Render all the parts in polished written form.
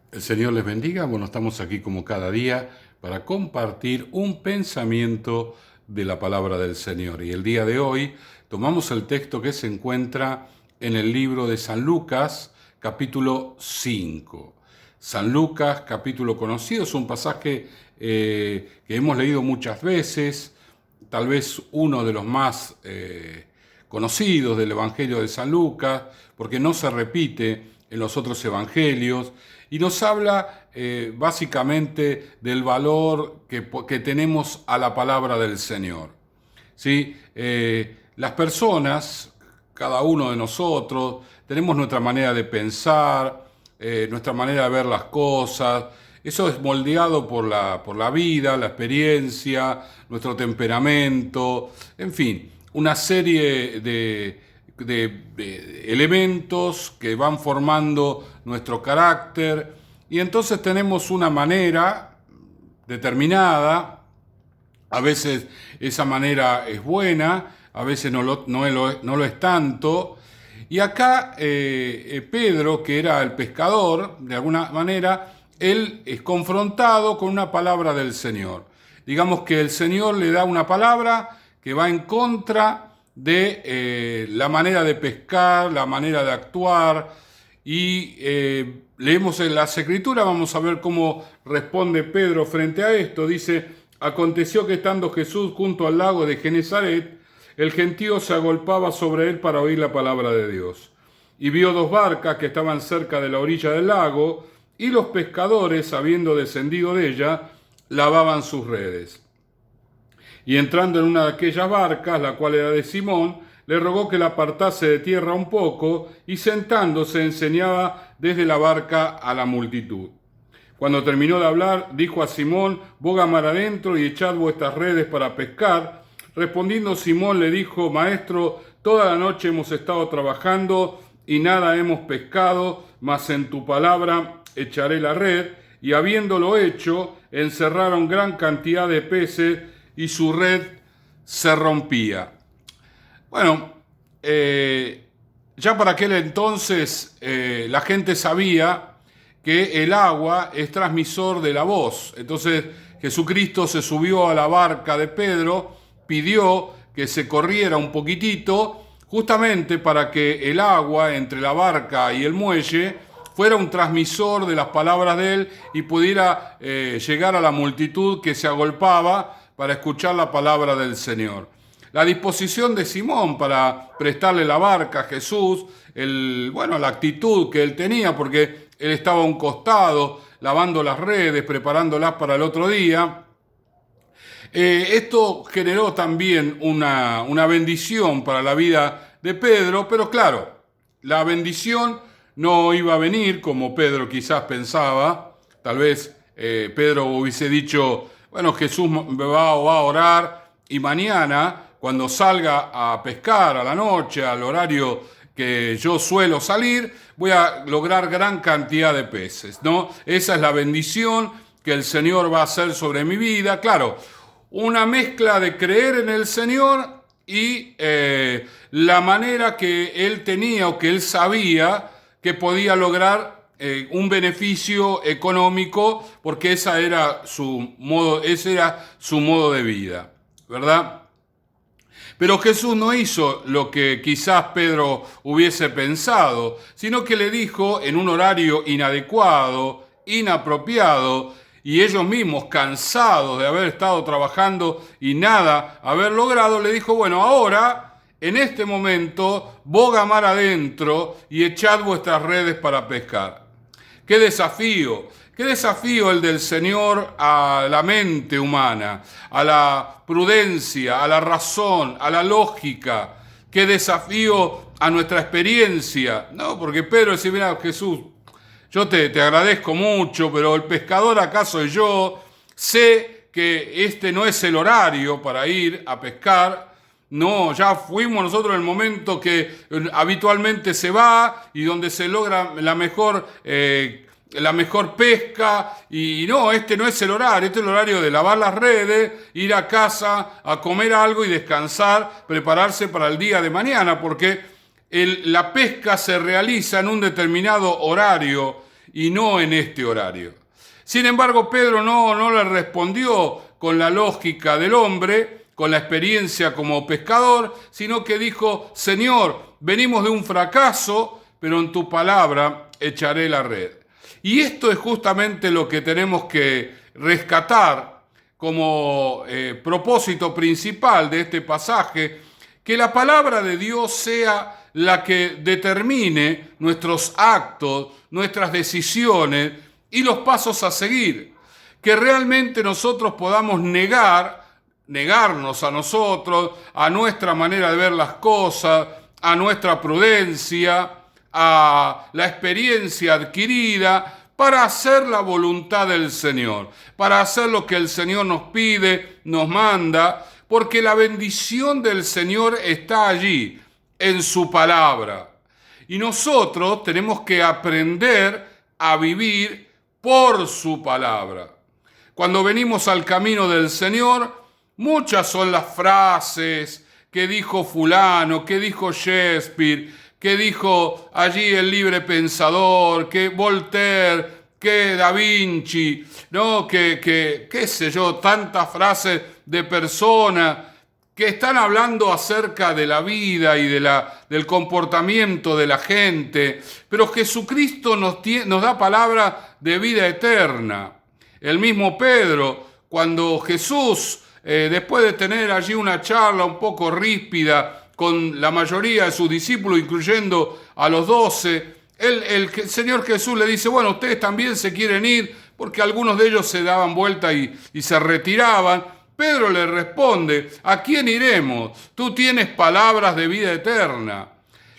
El Señor les bendiga. Bueno, estamos aquí como cada día para compartir un pensamiento de la palabra del Señor. Y el día de hoy tomamos el texto que se encuentra en el libro de San Lucas, capítulo 5. San Lucas, capítulo conocido, es un pasaje que hemos leído muchas veces, tal vez uno de los más conocidos del Evangelio de San Lucas, porque no se repite en los otros evangelios, y nos habla básicamente del valor que tenemos a la palabra del Señor. ¿Sí? Las personas, cada uno de nosotros, tenemos nuestra manera de pensar, nuestra manera de ver las cosas. Eso es moldeado por la vida, la experiencia, nuestro temperamento, en fin, una serie de elementos que van formando nuestro carácter, y entonces tenemos una manera determinada. A veces esa manera es buena, a veces no lo es tanto. Y acá Pedro, que era el pescador, de alguna manera, él es confrontado con una palabra del Señor. Digamos que el Señor le da una palabra que va en contra de la manera de pescar, la manera de actuar, y leemos en las Escrituras, vamos a ver cómo responde Pedro frente a esto. Dice: aconteció que estando Jesús junto al lago de Genezaret, el gentío se agolpaba sobre él para oír la palabra de Dios. Y vio dos barcas que estaban cerca de la orilla del lago, y los pescadores, habiendo descendido de ella, lavaban sus redes. Y entrando en una de aquellas barcas, la cual era de Simón, le rogó que la apartase de tierra un poco, y sentándose enseñaba desde la barca a la multitud. Cuando terminó de hablar, dijo a Simón: boga mar adentro y echad vuestras redes para pescar. Respondiendo Simón le dijo: Maestro, toda la noche hemos estado trabajando y nada hemos pescado, mas en tu palabra echaré la red. Y habiéndolo hecho, encerraron gran cantidad de peces y su red se rompía. Bueno, ya para aquel entonces la gente sabía que el agua es transmisor de la voz. Entonces Jesucristo se subió a la barca de Pedro, pidió que se corriera un poquitito, justamente para que el agua entre la barca y el muelle fuera un transmisor de las palabras de él y pudiera llegar a la multitud que se agolpaba para escuchar la palabra del Señor. La disposición de Simón para prestarle la barca a Jesús, la actitud que él tenía, porque él estaba a un costado lavando las redes, preparándolas para el otro día. Esto generó también una bendición para la vida de Pedro, pero claro, la bendición no iba a venir como Pedro quizás pensaba. Tal vez Pedro hubiese dicho: bueno, Jesús va a orar, y mañana, cuando salga a pescar a la noche, al horario que yo suelo salir, voy a lograr gran cantidad de peces, ¿no? Esa es la bendición que el Señor va a hacer sobre mi vida. Claro, una mezcla de creer en el Señor y la manera que él tenía o que él sabía que podía lograr un beneficio económico, porque ese era su modo de vida, ¿verdad? Pero Jesús no hizo lo que quizás Pedro hubiese pensado, sino que le dijo en un horario inadecuado, inapropiado, y ellos mismos, cansados de haber estado trabajando y nada haber logrado, le dijo: bueno, ahora, en este momento, boga mar adentro y echad vuestras redes para pescar. ¡Qué desafío! ¡Qué desafío el del Señor a la mente humana, a la prudencia, a la razón, a la lógica! ¡Qué desafío a nuestra experiencia! No, porque Pedro decía: mira, Jesús, yo te agradezco mucho, pero el pescador acá soy yo, sé que este no es el horario para ir a pescar. No, ya fuimos nosotros en el momento que habitualmente se va y donde se logra la mejor pesca, y no, este no es el horario, este es el horario de lavar las redes, ir a casa a comer algo y descansar, prepararse para el día de mañana, porque la pesca se realiza en un determinado horario y no en este horario. Sin embargo, Pedro no le respondió con la lógica del hombre, con la experiencia como pescador, sino que dijo: Señor, venimos de un fracaso, pero en tu palabra echaré la red. Y esto es justamente lo que tenemos que rescatar como propósito principal de este pasaje, que la palabra de Dios sea la que determine nuestros actos, nuestras decisiones y los pasos a seguir. Que realmente nosotros podamos negarnos a nosotros, a nuestra manera de ver las cosas, a nuestra prudencia, a la experiencia adquirida, para hacer la voluntad del Señor, para hacer lo que el Señor nos pide, nos manda, porque la bendición del Señor está allí, en su palabra. Y nosotros tenemos que aprender a vivir por su palabra. Cuando venimos al camino del Señor, muchas son las frases que dijo fulano, que dijo Shakespeare, que dijo allí el libre pensador, que Voltaire, que Da Vinci, ¿no? qué sé yo, tantas frases de personas que están hablando acerca de la vida y del comportamiento de la gente, pero Jesucristo nos da palabra de vida eterna. El mismo Pedro, cuando Jesús, después de tener allí una charla un poco ríspida con la mayoría de sus discípulos, incluyendo a los 12, el Señor Jesús le dice: bueno, ustedes también se quieren ir, porque algunos de ellos se daban vuelta y se retiraban. Pedro le responde: ¿a quién iremos? Tú tienes palabras de vida eterna.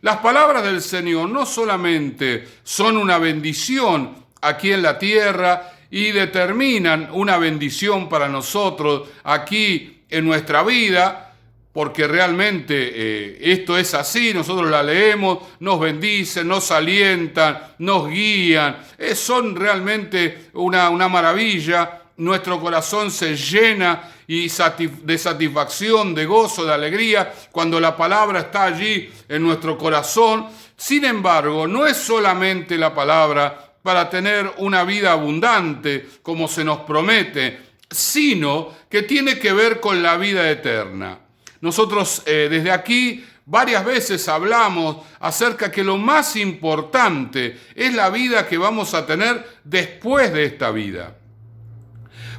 Las palabras del Señor no solamente son una bendición aquí en la tierra y determinan una bendición para nosotros aquí en nuestra vida, porque realmente esto es así, nosotros la leemos, nos bendicen, nos alientan, nos guían, son realmente una maravilla. Nuestro corazón se llena de satisfacción, de gozo, de alegría, cuando la palabra está allí en nuestro corazón. Sin embargo, no es solamente la palabra para tener una vida abundante, como se nos promete, sino que tiene que ver con la vida eterna. Nosotros desde aquí varias veces hablamos acerca que lo más importante es la vida que vamos a tener después de esta vida.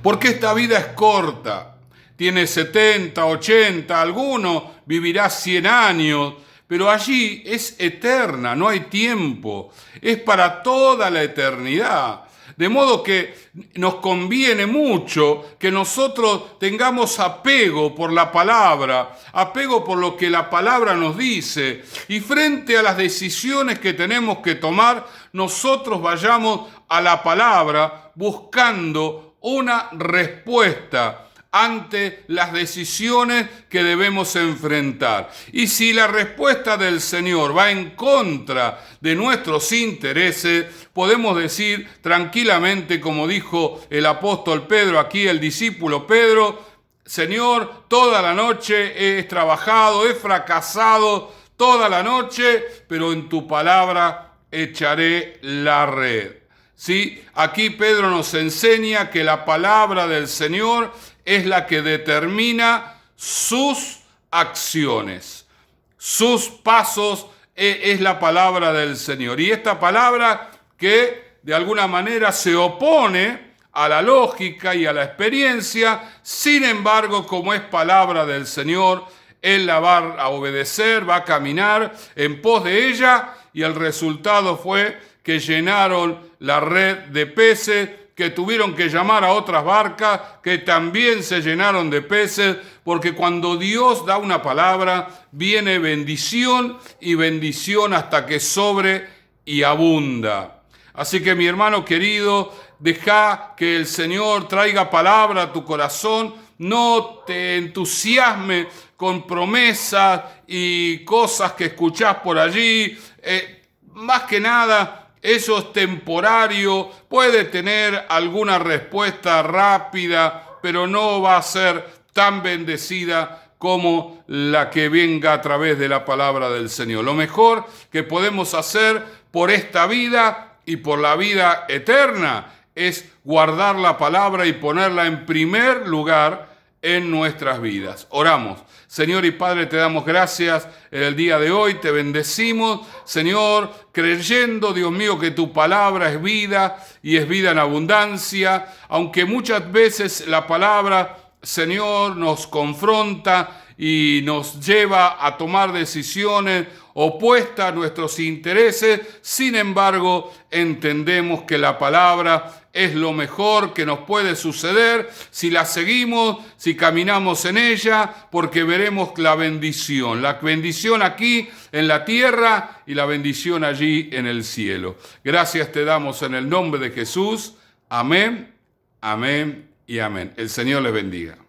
Porque esta vida es corta, tiene 70, 80, alguno vivirá 100 años, pero allí es eterna, no hay tiempo, es para toda la eternidad. De modo que nos conviene mucho que nosotros tengamos apego por la palabra, apego por lo que la palabra nos dice, y frente a las decisiones que tenemos que tomar, nosotros vayamos a la palabra buscando una respuesta ante las decisiones que debemos enfrentar. Y si la respuesta del Señor va en contra de nuestros intereses, podemos decir tranquilamente, como dijo el apóstol Pedro aquí, el discípulo Pedro: Señor, toda la noche he trabajado, he fracasado toda la noche, pero en tu palabra echaré la red. ¿Sí? Aquí Pedro nos enseña que la palabra del Señor es la que determina sus acciones. Sus pasos es la palabra del Señor. Y esta palabra que de alguna manera se opone a la lógica y a la experiencia, sin embargo, como es palabra del Señor, Él la va a obedecer, va a caminar en pos de ella, y el resultado fue que llenaron la red de peces, que tuvieron que llamar a otras barcas que también se llenaron de peces, porque cuando Dios da una palabra, viene bendición y bendición hasta que sobre y abunda. Así que, mi hermano querido, deja que el Señor traiga palabra a tu corazón, no te entusiasme con promesas y cosas que escuchás por allí. Más que nada, eso es temporario, puede tener alguna respuesta rápida, pero no va a ser tan bendecida como la que venga a través de la palabra del Señor. Lo mejor que podemos hacer por esta vida y por la vida eterna es guardar la palabra y ponerla en primer lugar en nuestras vidas. Oramos. Señor y Padre, te damos gracias en el día de hoy, te bendecimos, Señor, creyendo, Dios mío, que tu palabra es vida y es vida en abundancia, aunque muchas veces la palabra, Señor, nos confronta y nos lleva a tomar decisiones opuestas a nuestros intereses. Sin embargo, entendemos que la palabra es lo mejor que nos puede suceder si la seguimos, si caminamos en ella, porque veremos la bendición aquí en la tierra y la bendición allí en el cielo. Gracias te damos en el nombre de Jesús. Amén, amén y amén. El Señor les bendiga.